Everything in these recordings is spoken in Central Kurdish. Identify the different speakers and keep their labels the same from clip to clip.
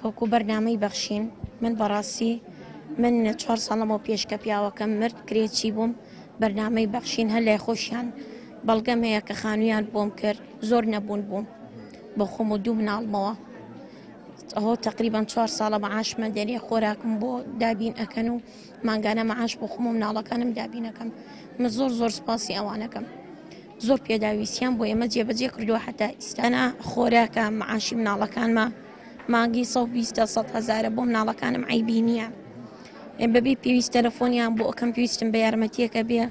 Speaker 1: کەوکو بەرنامەی بەخشین من بەڕاستی من 4 ساڵەمەوە پێش کە پیاوەکەم مرد کرێکی بووم بەرنامەی بەخشین هەر لای خۆشیان بەڵگەم هەیە کە خانوویان بۆم کرد زۆر نەبوون بووم بە خۆم و دوو مناڵمەوە ئەوە تقریبان 4 ساڵە مەعاشمە دەرێ خۆراکم بۆ دابین ئەکەن و مانگانە مەعاش بۆ خۆم و مناڵەکانم دابینەکەم من زۆر سوپاسی ئەوانەکەم زۆر پێداویستیان بۆ ئێمە جێبەجێ کردووە حتا ئیستانە خۆراکە مەعاشی مناڵەکانمە مانگی 120,000 بۆ مناڵەکانم عیبی نییە بەبێ پێویست تەلەفۆنیان بۆ ئەەکەم پێویستم بە یارمەتیەکە بێ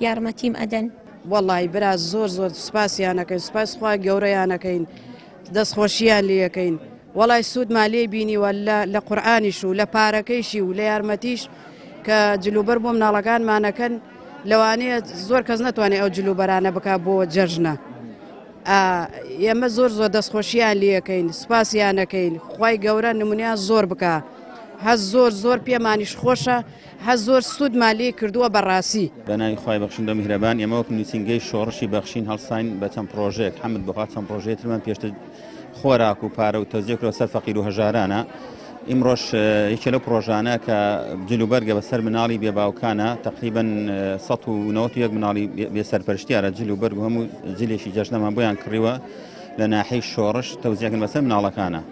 Speaker 1: یارمەتیم ئەدەن
Speaker 2: وەڵی برا زۆر سوپاسیانەکەین سوپاس خوا گەورەیانەکەین دەستخۆشییان لێەکەین وەڵی سوودمان لێ بینیوە لە قورئانیش و لە پارەکەیشی و لە یارمەتیش کە جلوبەر بۆ مناڵەکانمانەکەن لەوانەیە زۆر کەس نەتوانێت ئەو جلوبەرانە بکات بۆ جەژنە ئێمە زۆر دەستخۆشییان لێەکەین سوپاسیانەکەین خوای گەورە نمونیان زۆر بکە هەز زۆر پێمانیش خۆشە هەز زۆر سوودمان لێ کردووە بەڕاستی
Speaker 3: بەناوی خوای بەخشندە میهرەبان ئێمە وەک نووسینگەی شۆڕشی بەخشین هەڵساین بە چەند پرۆژێک حەمد بخات چەند پرۆژێتمان پێشتر خۆراک و پارە و تەوزیەکەوە سەر فەقیر و هەژارانە ئیمڕۆژ یەکێ لەو پرۆژانە کە جلوبەرگە بەسەر مناڵی بێباوکانە تقریباً 191 مناڵی بێسەرپەرشتیارە جلوبەرگ و هەموو جلێکی جەژنەمان بۆیان کڕیوە لە ناحەی شۆڕش تەوزیەکەن بەسەر مناڵەکانە